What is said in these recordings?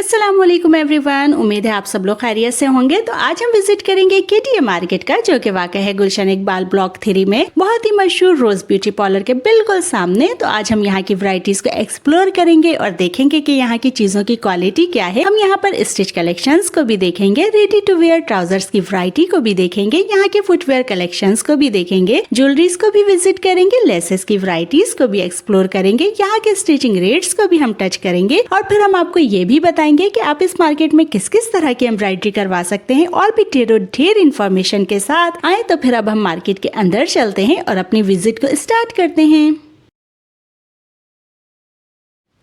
अस्सलामुअलैकुम एवरीवन, उम्मीद है आप सब लोग खैरियत से होंगे। तो आज हम विजिट करेंगे केटीएम मार्केट का, जो कि वाक़ है गुलशन इकबाल ब्लॉक 3 में बहुत ही मशहूर रोज ब्यूटी पार्लर के बिल्कुल सामने। तो आज हम यहाँ की वैरायटीज को एक्सप्लोर करेंगे और देखेंगे कि यहाँ की चीजों की क्वालिटी क्या है। हम यहाँ पर स्टिच कलेक्शंस को भी देखेंगे, रेडी टू वेयर ट्राउजर्स की वैरायटी को भी देखेंगे, यहाँ के फुटवेयर कलेक्शंस को भी देखेंगे, ज्वेलरीज को भी विजिट करेंगे, लेसेस की वैरायटीज को भी एक्सप्लोर करेंगे, यहाँ के स्टिचिंग रेट्स को भी हम टच करेंगे और फिर हम आपको ये भी बताएंगे कि आप इस मार्केट में किस किस तरह की एम्ब्रॉयडरी करवा सकते हैं। और भी ढेर इन्फॉर्मेशन के साथ आए। तो फिर अब हम मार्केट के अंदर चलते हैं और अपनी विजिट को स्टार्ट करते हैं।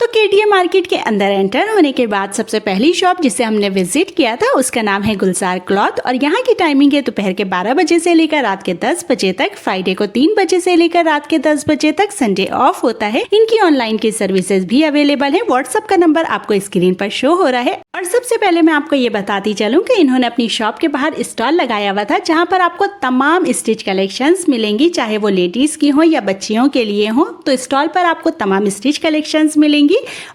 तो केटीएम मार्केट के अंदर एंटर होने के बाद सबसे पहली शॉप जिसे हमने विजिट किया था उसका नाम है गुलजार क्लॉथ और यहाँ की टाइमिंग है दोपहर के 12 बजे से लेकर रात के 10 बजे तक, फ्राइडे को 3 बजे से लेकर रात के 10 बजे तक, संडे ऑफ होता है। इनकी ऑनलाइन की सर्विसेज भी अवेलेबल है। व्हाट्सएप का नंबर आपको स्क्रीन पर शो हो रहा है। और सबसे पहले मैं आपको ये बताती चलूँ कि इन्होंने अपनी शॉप के बाहर स्टॉल लगाया हुआ था, जहाँ पर आपको तमाम स्टिच कलेक्शंस मिलेंगी, चाहे वो लेडीज की हो या बच्चियों के लिए हो। तो स्टॉल पर आपको तमाम स्टिच कलेक्शंस मिलेंगी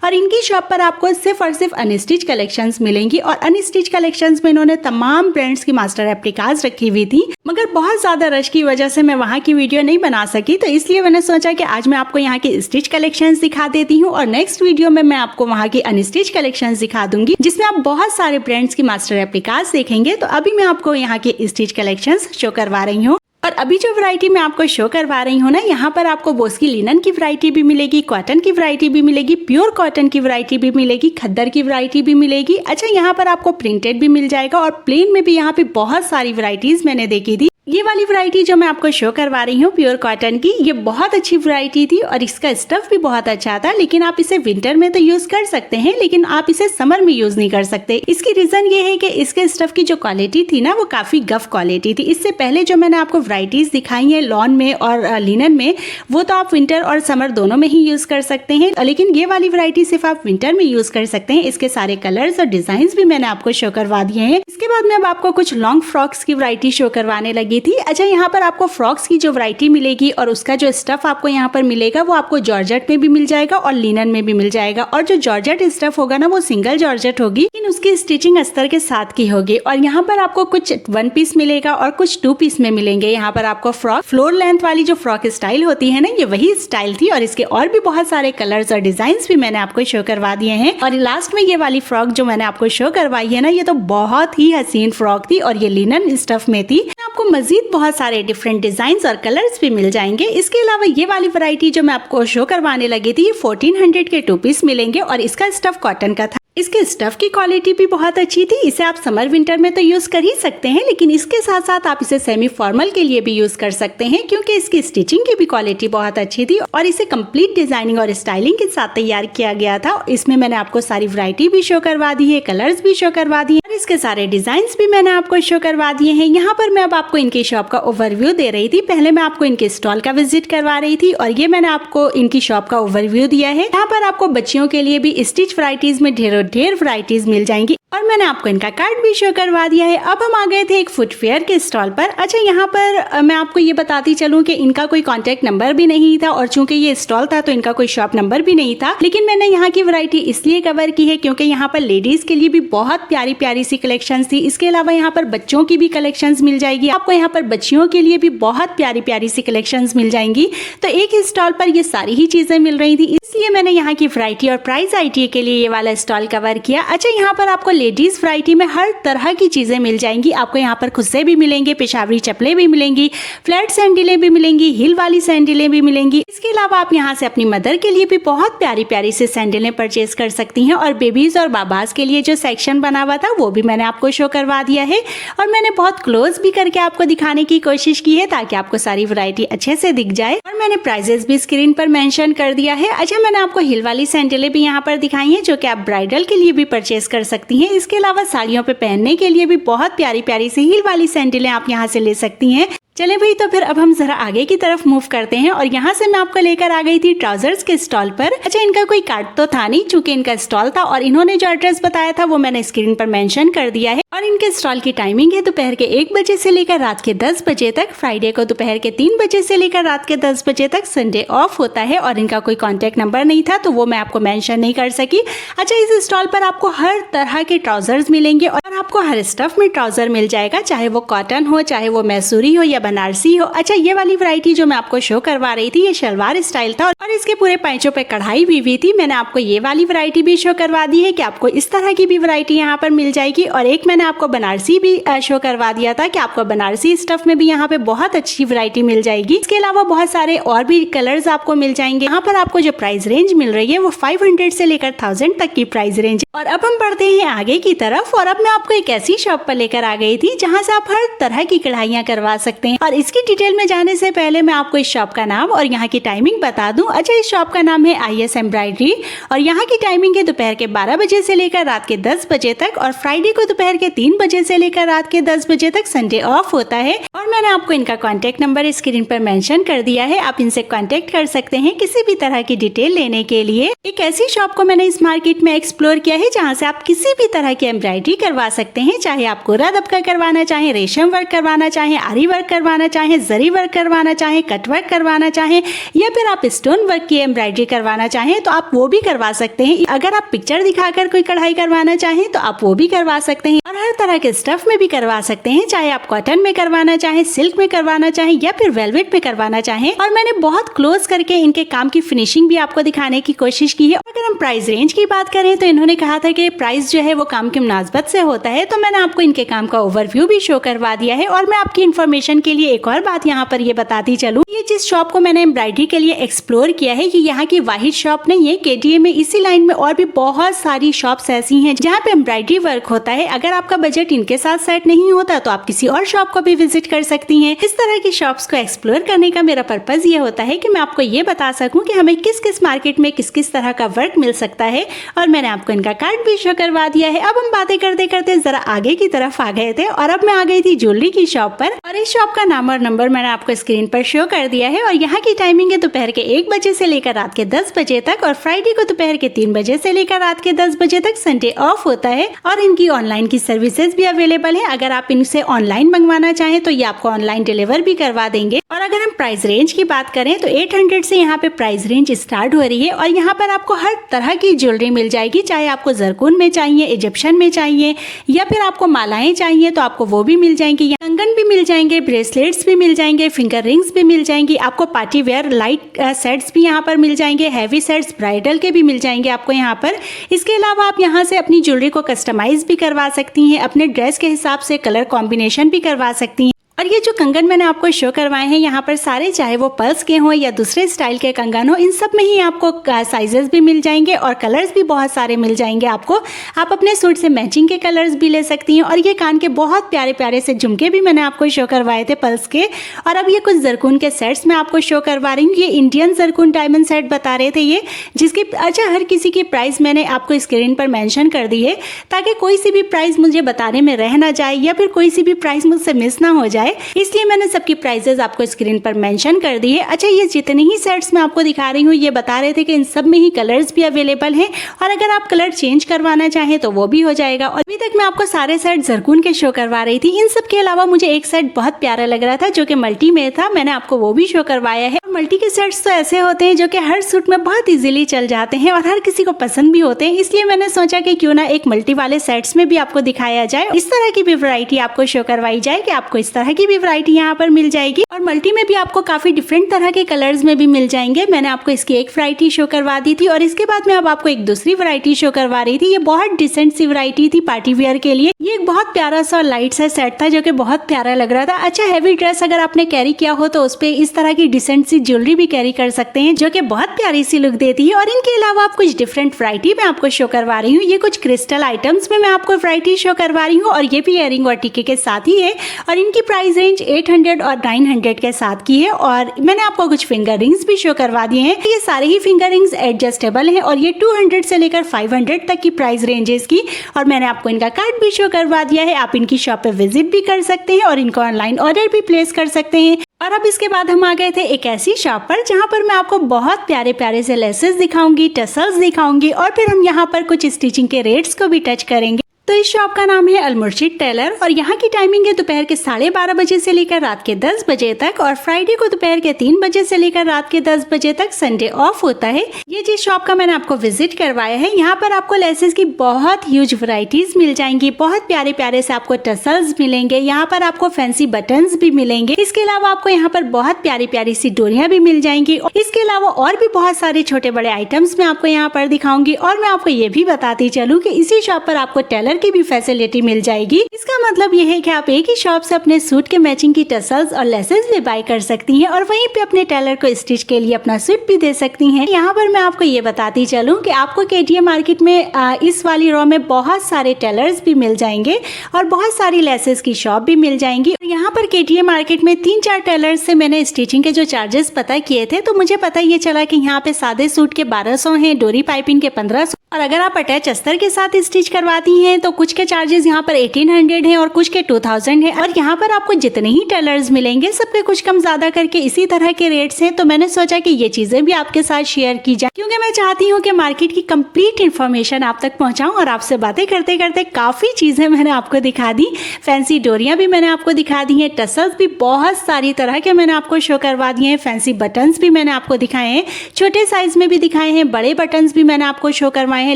और इनकी शॉप पर आपको सिर्फ और सिर्फ अनस्टिच कलेक्शंस मिलेंगी। और अनस्टिच कलेक्शंस में इन्होंने तमाम ब्रांड्स की मास्टर रेप्लिकास रखी हुई थी, मगर बहुत ज्यादा रश की वजह से मैं वहां की वीडियो नहीं बना सकी। तो इसलिए मैंने सोचा कि आज मैं आपको यहाँ की स्टिच कलेक्शंस दिखा देती हूँ और नेक्स्ट वीडियो में मैं आपको वहाँ की अनस्टिच कलेक्शंस दिखा दूंगी, जिसमें आप बहुत सारे ब्रांड्स की मास्टर रेप्लिकास देखेंगे। तो अभी मैं आपको यहाँ की स्टिच कलेक्शंस शो करवा रही हूँ। और अभी जो वैरायटी मैं आपको शो करवा रही हूँ ना, यहाँ पर आपको बोस की लिनन की वैरायटी भी मिलेगी, कॉटन की वैरायटी भी मिलेगी, प्योर कॉटन की वैरायटी भी मिलेगी, खद्दर की वैरायटी भी मिलेगी। अच्छा, यहाँ पर आपको प्रिंटेड भी मिल जाएगा और प्लेन में भी यहाँ पे बहुत सारी वैरायटीज मैंने देखी थी। ये वाली वैरायटी जो मैं आपको शो करवा रही हूँ प्योर कॉटन की, ये बहुत अच्छी वैरायटी थी और इसका स्टफ भी बहुत अच्छा था। लेकिन आप इसे विंटर में तो यूज कर सकते हैं, लेकिन आप इसे समर में यूज नहीं कर सकते। इसकी रीजन ये है कि इसके स्टफ की जो क्वालिटी थी ना, वो काफी गफ क्वालिटी थी। इससे पहले जो मैंने आपको वैरायटीज दिखाई है लॉन में और लिनन में, वो तो आप विंटर और समर दोनों में ही यूज कर सकते हैं, लेकिन ये वाली वैरायटी सिर्फ आप विंटर में यूज कर सकते हैं। इसके सारे कलर्स और डिजाइन भी मैंने आपको शो करवा दिए हैं। इसके बाद मैं अब आपको कुछ लॉन्ग फ्रॉक्स की वैरायटी शो करवाने लगी थी। अच्छा, यहाँ पर आपको फ्रॉक्स की जो वैरायटी मिलेगी और उसका जो स्टफ आपको यहाँ पर मिलेगा, वो आपको जॉर्जेट में भी मिल जाएगा और लिनन में भी मिल जाएगा। और जो जॉर्जेट स्टफ होगा ना, वो सिंगल जॉर्जेट होगी, लेकिन उसकी स्टिचिंग अस्तर के साथ की होगी। और यहाँ पर आपको कुछ 1 पीस मिलेगा और कुछ 2 पीस में मिलेंगे। यहाँ पर आपको फ्रॉक फ्लोर लेंथ वाली जो फ्रॉक स्टाइल होती है ना, ये वही स्टाइल थी और इसके और भी बहुत सारे कलर्स और डिजाइन भी मैंने आपको शो करवा दिए हैं। और लास्ट में ये वाली फ्रॉक जो मैंने आपको शो करवाई है ना, ये तो बहुत ही हसीन फ्रॉक थी और ये लिनन स्टफ में थी। आपको मजीद बहुत सारे डिफरेंट डिजाइन्स और कलर्स भी मिल जाएंगे। इसके अलावा ये वाली वैरायटी जो मैं आपको शो करवाने लगी थी, ये 1400 के 2 पीस मिलेंगे और इसका स्टफ कॉटन का था। इसके स्टफ की क्वालिटी भी बहुत अच्छी थी। इसे आप समर विंटर में तो यूज कर ही सकते हैं, लेकिन इसके साथ साथ आप इसे सेमी फॉर्मल के लिए भी यूज कर सकते हैं, क्योंकि इसकी स्टिचिंग की भी क्वालिटी बहुत अच्छी थी और इसे कंप्लीट डिजाइनिंग और स्टाइलिंग के साथ तैयार किया गया था। इसमें मैंने आपको सारी वैरायटी भी शो करवा दी है, कलर्स भी शो करवा दिए और इसके सारे डिजाइन भी मैंने आपको शो करवा दिए हैं। यहाँ पर मैं अब आपको इनकी शॉप का ओवरव्यू दे रही थी। पहले मैं आपको इनके स्टॉल का विजिट करवा रही थी और ये मैंने आपको इनकी शॉप का ओवरव्यू दिया है। यहाँ पर आपको बच्चियों के लिए भी स्टिच वैरायटीज में ढेर वैरायटीज मिल जाएंगी और मैंने आपको इनका कार्ड भी शो करवा दिया है। अब हम आ गए थे एक फुटवेयर के स्टॉल पर। अच्छा, यहाँ पर मैं आपको ये बताती चलूँ कि इनका कोई कांटेक्ट नंबर भी नहीं था और चूंकि ये स्टॉल था तो इनका कोई शॉप नंबर भी नहीं था। लेकिन मैंने यहाँ की वैरायटी इसलिए कवर की है क्योंकि यहाँ पर लेडीज के लिए भी बहुत प्यारी प्यारी सी कलेक्शंस थी। इसके अलावा यहाँ पर बच्चों की भी कलेक्शंस मिल जाएगी। आपको यहाँ पर बच्चियों के लिए भी बहुत प्यारी प्यारी सी कलेक्शंस मिल जाएंगी। तो एक ही स्टॉल पर ये सारी ही चीजें मिल रही थी, इसलिए मैंने यहाँ की वैरायटी और प्राइस आइडिया के लिए ये वाला स्टॉल कवर किया। अच्छा, यहाँ पर आपको लेडीज वैरायटी में हर तरह की चीजें मिल जाएंगी। आपको यहाँ पर खुस्से भी मिलेंगे, पेशावरी चप्पलें भी मिलेंगी, फ्लैट सैंडलें भी मिलेंगी, हिल वाली सैंडलें भी मिलेंगी। इसके अलावा आप यहाँ से अपनी मदर के लिए भी बहुत प्यारी प्यारी से सैंडलें परचेज कर सकती हैं। और बेबीज और बाबाज के लिए जो सेक्शन बना हुआ था वो भी मैंने आपको शो करवा दिया है और मैंने बहुत क्लोज भी करके आपको दिखाने की कोशिश की है ताकि आपको सारी वैरायटी अच्छे से दिख जाए। और मैंने प्राइजेस भी स्क्रीन पर मेंशन कर दिया है। अच्छा, मैंने आपको हिल वाली सैंडलें भी यहाँ पर दिखाई हैं, जो कि आप ब्राइडल के लिए भी परचेज कर सकती हैं। इसके अलावा साड़ियों पे पहनने के लिए भी बहुत प्यारी प्यारी सी हील वाली सैंडलें आप यहाँ से ले सकती हैं। चले भाई, तो फिर अब हम जरा आगे की तरफ मूव करते हैं और यहाँ से मैं आपको लेकर आ गई थी ट्राउजर्स के स्टॉल पर। अच्छा, इनका कोई कार्ड तो था नहीं, चूंकि इनका स्टॉल था और इन्होंने जो एड्रेस बताया था वो मैंने स्क्रीन पर मेंशन कर दिया है। और इनके स्टॉल की टाइमिंग है दोपहर के 1 बजे से लेकर रात के 10 बजे तक, फ्राइडे को दोपहर के 3 बजे से लेकर रात के 10 बजे तक, संडे ऑफ होता है। और इनका कोई कांटेक्ट नंबर नहीं था तो वो मैं आपको मेंशन नहीं कर सकी। अच्छा, इस स्टॉल पर आपको हर तरह के ट्राउजर्स मिलेंगे और आपको हर स्टफ में ट्राउजर मिल जाएगा, चाहे वो कॉटन हो, चाहे वो मैसूरी हो या बनारसी हो। अच्छा, ये वाली वैरायटी जो मैं आपको शो करवा रही थी ये शलवार स्टाइल था और इसके पूरे पैंचों पे कढ़ाई भी हुई थी। मैंने आपको ये वाली वैरायटी भी शो करवा दी है कि आपको इस तरह की भी वैरायटी यहाँ पर मिल जाएगी। और एक मैंने आपको बनारसी भी शो करवा दिया था कि आपको बनारसी स्टफ में भी यहाँ पे बहुत अच्छी वैरायटी मिल जाएगी। इसके अलावा बहुत सारे और भी कलर्स आपको मिल जाएंगे। यहाँ पर आपको जो प्राइस रेंज मिल रही है वो 500 से लेकर 1000 तक की प्राइस रेंज। और अब हम बढ़ते हैं आगे की तरफ और अब मैं आपको एक ऐसी शॉप पर लेकर आ गई थी जहाँ से आप हर तरह की कढ़ाइयाँ करवा सकते हैं। और इसकी डिटेल में जाने से पहले मैं आपको इस शॉप का नाम और यहाँ की टाइमिंग बता दूं। अच्छा, इस शॉप का नाम है IS एम्ब्रॉयडरी और यहाँ की टाइमिंग है दोपहर के 12 बजे से लेकर रात के 10 बजे तक और फ्राइडे को दोपहर के 3 बजे से लेकर रात के 10 बजे तक, संडे ऑफ होता है। और मैंने आपको इनका कॉन्टेक्ट नंबर स्क्रीन पर मेंशन कर दिया है, आप इनसे कॉन्टेक्ट कर सकते हैं किसी भी तरह की डिटेल लेने के लिए। एक ऐसी शॉप को मैंने इस मार्केट में एक्सप्लोर किया है जहाँ से आप किसी भी तरह की एम्ब्रॉयडरी करवा सकते हैं, चाहे आप कोरा दबका करवाना चाहे, रेशम वर्क करवाना चाहे, आरी वर्क करवाना चाहे, जरी वर्क करवाना चाहे, कट वर्क करवाना चाहे या फिर आप स्टोन वर्क की एम्ब्रॉयडरी करवाना चाहें तो आप वो भी करवा सकते हैं। अगर आप पिक्चर दिखाकर कोई कढ़ाई करवाना चाहें तो आप वो भी करवा सकते हैं और हर तरह के स्टफ में भी करवा सकते हैं, चाहे आप कॉटन में करवाना चाहें, सिल्क में करवाना चाहें या फिर वेलवेट में करवाना चाहें। और मैंने बहुत क्लोज करके इनके काम की फिनिशिंग भी आपको दिखाने की कोशिश की है। अगर हम प्राइस रेंज की बात करें तो इन्होंने कहा था कि प्राइस जो है वो काम की मुनासबत से होता है, तो मैंने आपको इनके काम का ओवरव्यू भी शो करवा दिया है। और मैं आपकी इन्फॉर्मेशन के लिए एक और बात यहाँ पर ये बताती चलूँ, ये जिस शॉप को मैंने एम्ब्रॉयडरी के लिए एक्सप्लोर किया है ये यहाँ की वाहिद शॉप नहीं है। KDA में इसी लाइन में और भी बहुत सारी शॉप्स ऐसी हैं जहाँ पे एम्ब्रॉयडरी वर्क होता है। अगर आपका बजट इनके साथ सेट नहीं होता तो आप किसी और शॉप को भी विजिट कर सकती हैं। इस तरह की शॉप्स को एक्सप्लोर करने का मेरा पर्पज ये होता है कि मैं आपको ये बता सकूं कि हमें किस किस मार्केट में किस किस तरह का वर्क मिल सकता है। और मैंने आपको इनका कार्ड भी शो करवा दिया है। अब हम बातें करते करते जरा आगे की तरफ आ गए थे और अब मैं आ गई थी ज्वेलरी की शॉप पर और इस शॉप का नाम और नंबर मैंने आपको स्क्रीन पर शो कर दिया है। और यहाँ की टाइमिंग है दोपहर के 1 बजे से लेकर रात के 10 बजे तक और फ्राइडे को दोपहर के 3 बजे से लेकर रात के 10 बजे तक, संडे ऑफ होता है। और इनकी ऑनलाइन की सर्विसेज भी अवेलेबल है। अगर आप इनसे ऑनलाइन मंगवाना चाहें तो ये आपको ऑनलाइन डिलीवर भी करवा देंगे। और अगर हम प्राइस रेंज की बात करें तो 800 से यहाँ पे प्राइस रेंज स्टार्ट हो रही है। और यहाँ पर आपको हर तरह की ज्वेलरी मिल जाएगी, चाहे आपको जरकून में चाहिए, इजिप्शियन में चाहिए या फिर आपको मालाएं चाहिए तो आपको वो भी मिल जाएंगी। कंगन भी मिल जाएंगे, ब्रेसलेट्स भी मिल जाएंगे, फिंगर रिंग्स भी मिल जाएंगी, आपको पार्टी वेयर लाइट सेट्स भी यहाँ पर मिल जाएंगे, हैवी सेट्स ब्राइडल के भी मिल जाएंगे आपको यहाँ पर। इसके अलावा आप यहाँ से अपनी ज्वेलरी को कस्टमाइज भी करवा सकती हैं, अपने ड्रेस के हिसाब से कलर कॉम्बिनेशन भी करवा सकती हैं। और ये जो कंगन मैंने आपको शो करवाए हैं यहाँ पर सारे, चाहे वो पर्ल्स के हों या दूसरे स्टाइल के कंगन हो, इन सब में ही आपको साइजेस भी मिल जाएंगे और कलर्स भी बहुत सारे मिल जाएंगे आपको। आप अपने सूट से मैचिंग के कलर्स भी ले सकती हैं। और ये कान के बहुत प्यारे प्यारे से झुमके भी मैंने आपको शो करवाए थे पर्ल्स के। और अब ये कुछ जरकून के सेट्स मैं आपको शो करवा रही हूँ। ये इंडियन जरकून डायमंड सेट बता रहे थे ये, जिसकी अच्छा हर किसी की प्राइस मैंने आपको स्क्रीन पर मेंशन कर दी है ताकि कोई सी भी प्राइस मुझे बताने में रह ना जाए या फिर कोई सी भी प्राइस मुझसे मिस ना हो जाए, इसलिए मैंने सबकी प्राइसेस आपको स्क्रीन पर मेंशन कर दी है। अच्छा, ये जितने ही सेट्स मैं आपको दिखा रही हूँ ये बता रहे थे कि इन सब में ही कलर्स भी अवेलेबल हैं और अगर आप कलर चेंज करवाना चाहें तो वो भी हो जाएगा। और अभी तक मैं आपको सारे सेट जरकून के शो करवा रही थी। इन सब के अलावा मुझे एक सेट बहुत प्यारा लग रहा था जो कि मल्टी में था, मैंने आपको वो भी शो करवाया है। मल्टी के सेट्स तो ऐसे होते हैं जो कि हर सूट में बहुत इजीली चल जाते हैं और हर किसी को पसंद भी होते हैं, इसलिए मैंने सोचा कि क्यों ना एक मल्टी वाले सेट्स में भी आपको दिखाया जाए, इस तरह की भी वैरायटी आपको शो करवाई जाए कि आपको इस तरह की भी वैरायटी यहाँ पर मिल जाएगी। और मल्टी में भी आपको काफी डिफरेंट तरह के कलर्स में भी मिल जाएंगे। मैंने आपको इसकी एक वैरायटी शो करवा दी थी और इसके बाद मैं अब आपको एक दूसरी वैरायटी शो करवा रही थी। ये बहुत डिसेंट सी वैरायटी थी पार्टी वेयर के लिए। ये एक बहुत प्यारा सा लाइट सा सेट था जो कि बहुत प्यारा लग रहा था। अच्छा, हैवी ड्रेस अगर आपने कैरी किया हो तो उस पे इस तरह की डिसेंट सी ज्वेलरी भी कैरी कर सकते हैं जो कि बहुत प्यारी सी लुक देती है। और इनके अलावा आप कुछ डिफरेंट वैरायटी में आपको शो करवा रही हूँ। ये कुछ क्रिस्टल आइटम्स में मैं आपको वैरायटी शो करवा रही हूँ और ये भी इयरिंग और टिके के साथ ही है और इनकी प्राइस रेंज 800 और 900 के साथ की है। और मैंने आपको कुछ फिंगर रिंग्स भी शो करवा दिए हैं। ये सारे ही फिंगर रिंग्स एडजस्टेबल हैं और ये 200 से लेकर 500 तक की प्राइस रेंज है इसकी। और मैंने आपको इनका कार्ड भी शो करवा दिया है। आप इनकी शॉप पे विजिट भी कर सकते हैं और इनको ऑनलाइन ऑर्डर भी प्लेस कर सकते हैं। और अब इसके बाद हम आ गए थे एक ऐसी शॉप पर जहाँ पर मैं आपको बहुत प्यारे प्यारे से लेसेस दिखाऊंगी, टसल्स दिखाऊंगी और फिर हम यहाँ पर कुछ स्टिचिंग के रेट्स को भी टच करेंगे। तो इस शॉप का नाम है अल-मुर्शिद टेलर और यहाँ की टाइमिंग है दोपहर के 12:30 बजे से लेकर रात के 10 बजे तक और फ्राइडे को दोपहर के 3 बजे से लेकर रात के 10 बजे तक संडे ऑफ होता है। ये जिस शॉप का मैंने आपको विजिट करवाया है, यहाँ पर आपको लेसेस की बहुत ह्यूज वैरायटीज मिल जाएंगी। बहुत प्यारे प्यारे से आपको टसल्स मिलेंगे, यहाँ पर आपको फैंसी बटन्स भी मिलेंगे। इसके अलावा आपको यहाँ पर बहुत प्यारी प्यारी सी डोरियां भी मिल जाएंगी। इसके अलावा और भी बहुत सारे छोटे बड़े आइटम्स मैं आपको यहाँ पर दिखाऊंगी और मैं आपको ये भी बताती चलूँ कि इसी शॉप पर आपको टेलर की भी फैसिलिटी मिल जाएगी। इसका मतलब ये है कि आप एक ही शॉप से अपने सूट के मैचिंग की टसल्स और लेसेस भी बाय कर सकती हैं और वहीं पे अपने टेलर को स्टिच के लिए अपना सूट भी दे सकती हैं। यहाँ पर मैं आपको ये बताती चलूँ कि आपको केटीएम मार्केट में इस वाली रो में बहुत सारे टेलर्स भी मिल जाएंगे और बहुत सारी लेसेस की शॉप भी मिल जाएंगी। यहाँ पर केटीएम मार्केट में 3-4 टेलर्स से मैंने स्टिचिंग के जो चार्जेस पता किए थे, तो मुझे पता ये चला कि यहाँ पे सादे सूट के 1200 हैं, डोरी पाइपिंग के 1500 और अगर आप अटैच अस्तर के साथ स्टिच करवाती हैं तो कुछ के चार्जेस यहाँ पर 1800 हैं और कुछ के 2000 हैं। और यहाँ पर आपको जितने ही टेलर्स मिलेंगे सबके कुछ कम ज्यादा करके इसी तरह के रेट्स हैं। तो मैंने सोचा कि ये चीजें भी आपके साथ शेयर की जाए, क्योंकि मैं चाहती हूँ कि मार्केट की कंप्लीट इन्फॉर्मेशन आप तक पहुँचाऊँ। और आपसे बातें करते करते काफी चीजें मैंने आपको दिखा दी, फैंसी डोरियां भी मैंने आपको दिखा दी है, टसल्स भी बहुत सारी तरह के मैंने आपको शो करवा दिए हैं, फैंसी बटन्स भी मैंने आपको दिखाए हैं, छोटे साइज में भी दिखाए हैं, बड़े बटन्स भी मैंने आपको शो करवाए हैं,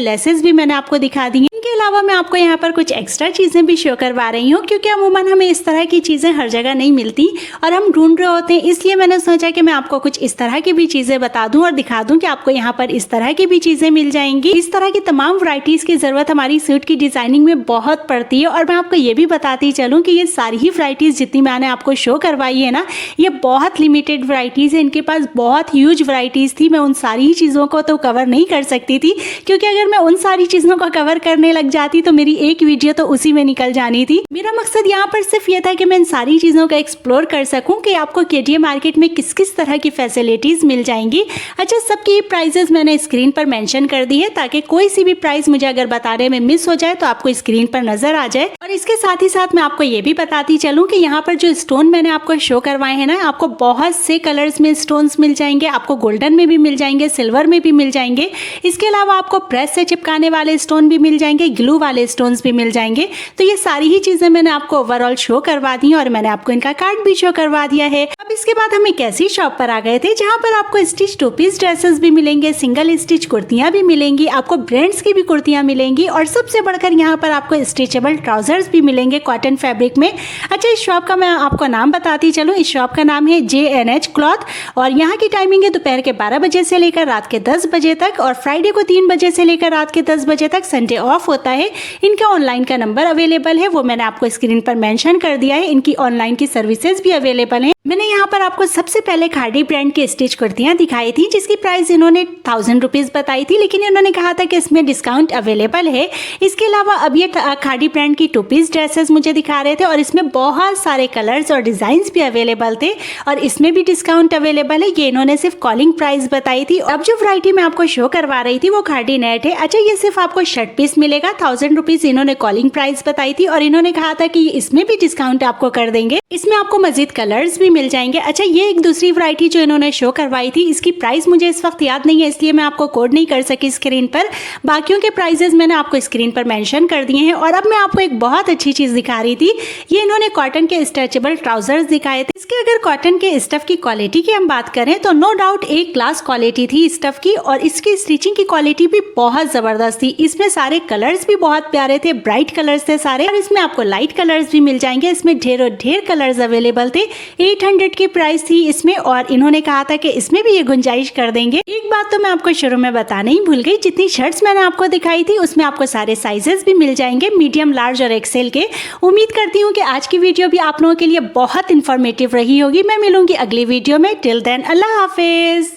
लेसेस भी मैंने आपको दिखा दी हैं। इनके अलावा मैं आपको यहाँ पर कुछ एक्स्ट्रा चीजें भी शो करवा रही हूँ, क्योंकि अमूमन हमें इस तरह की चीजें हर जगह नहीं मिलती और हम ढूंढ रहे होते हैं। इसलिए मैंने सोचा कि मैं आपको कुछ इस तरह की भी चीजें बता दूं और दिखा दूं कि आपको यहाँ पर इस तरह की भी चीजें मिल जाएंगी। इस तरह की तमाम वैरायटीज की जरूरत हमारी सूट की डिजाइनिंग में बहुत पड़ती है। और मैं आपको ये भी बताती चलूँ कि ये सारी ही वैरायटीज जितनी मैंने आपको शो करवाई है ना, ये बहुत लिमिटेड वैरायटीज है। इनके पास बहुत ह्यूज वैरायटीज थी, मैं उन सारी ही चीजों को तो कवर नहीं कर सकती थी, क्योंकि अगर मैं उन सारी चीजों को कवर करने लग जाती तो मेरी एक वीडियो तो उसी में निकल जानी थी। मेरा मकसद यहाँ पर सिर्फ ये था कि मैं इन सारी चीजों का एक्सप्लोर कर सकूं कि आपको केटीएम मार्केट में किस किस तरह की फैसिलिटीज मिल जाएंगी। अच्छा, सबकी प्राइजेस मैंने स्क्रीन पर मेंशन कर दी है, ताकि कोई सी भी प्राइस मुझे अगर बताने में मिस हो जाए तो आपको स्क्रीन पर नजर आ जाए। और इसके साथ ही साथ मैं आपको ये भी बताती चलूँ कि यहाँ पर जो स्टोन मैंने आपको शो करवाए हैं ना, आपको बहुत से कलर्स में स्टोन्स मिल जाएंगे। आपको गोल्डन में भी मिल जाएंगे, सिल्वर में भी मिल जाएंगे। इसके अलावा आपको प्रेस से चिपकाने वाले स्टोन भी मिल जाएंगे, ग्लू वाले स्टोन्स भी मिल जाएंगे। तो ये सारी ही चीजें मैंने आपको ओवरऑल शो करवा दी और मैंने आपको इनका कार्ड भी शो करवा दिया है। अब इसके बाद हम एक ऐसी शॉप पर आ गए थे जहाँ पर आपको स्टिच 2 पीस ड्रेसेस भी मिलेंगे, सिंगल स्टिच कुर्तियां भी मिलेंगी, आपको ब्रांड्स की भी कुर्तियां मिलेंगी और सबसे बढ़कर यहाँ पर आपको स्ट्रेचेबल ट्राउजर्स भी मिलेंगे कॉटन फैब्रिक में। अच्छा, इस शॉप का मैं आपको नाम बताती चलूँ। इस शॉप का नाम है JNH क्लॉथ और यहाँ की टाइमिंग है दोपहर के 12 बजे से लेकर रात के 10 बजे तक और फ्राइडे को 3 बजे से लेकर रात के 10 बजे तक, संडे ऑफ होता है। इनका ऑनलाइन का नंबर अवेलेबल है, वो मैंने आपको स्क्रीन पर मेंशन कर दिया है। इनकी ऑनलाइन की सर्विसेज भी अवेलेबल है। मैंने यहाँ पर आपको सबसे पहले खादी ब्रांड की स्टिच कुर्तियां दिखाई थी, जिसकी प्राइस इन्होंने 1000 रुपीज बताई थी, लेकिन इन्होंने कहा था कि इसमें डिस्काउंट अवेलेबल है। इसके अलावा अब ये खादी ब्रांड की 2 पीस ड्रेसेस मुझे दिखा रहे थे और इसमें बहुत सारे कलर्स और डिजाइन भी अवेलेबल थे और इसमें भी डिस्काउंट अवेलेबल है। ये इन्होंने सिर्फ कॉलिंग प्राइस बताई थी। अब जो वैरायटी मैं आपको शो करवा रही थी वो खादी नेट है। अच्छा, ये सिर्फ आपको शर्ट पीस मिलेगा, 1000 रुपीज इन्होंने कॉलिंग प्राइस बताई थी और इन्होंने कहा था कि इसमें भी डिस्काउंट आपको कर देंगे, इसमें आपको मजीद कलर्स भी मिल जाएंगे। अच्छा, ये एक दूसरी वैरायटी जो इन्होंने शो करवाई थी, इसकी प्राइस मुझे इस वक्त याद नहीं है, इसलिए मैं आपको कोड नहीं कर सकी स्क्रीन पर। बाकियों के प्राइजेस मैंने आपको स्क्रीन पर मेंशन कर दिए हैं। और अब मैं आपको एक बहुत अच्छी चीज दिखा रही थी, ये इन्होंने कॉटन के स्ट्रेचेबल ट्राउजर्स दिखाए थे। इसके अगर कॉटन के स्टफ की क्वालिटी की हम बात करें तो नो डाउट एक क्लास क्वालिटी थी स्टफ की और इसकी स्टिचिंग की क्वालिटी भी बहुत जबरदस्त थी। इसमें सारे कलर्स भी बहुत प्यारे थे, ब्राइट कलर्स थे सारे और इसमें आपको लाइट कलर्स भी मिल जाएंगे। इसमें ढेर कलर्स अवेलेबल थे। 800 की प्राइस थी इसमें और इन्होंने कहा था कि इसमें भी ये गुंजाइश कर देंगे। एक बात तो मैं आपको शुरू में बताना ही भूल गई, जितनी शर्ट्स मैंने आपको दिखाई थी उसमें आपको सारे साइजेस भी मिल जाएंगे, मीडियम, लार्ज और एक्सेल के। उम्मीद करती हूँ कि आज की वीडियो भी आप लोगों के लिए बहुत इंफॉर्मेटिव रही होगी। मैं मिलूंगी अगली वीडियो में। टिल देन, अल्लाह हाफिज।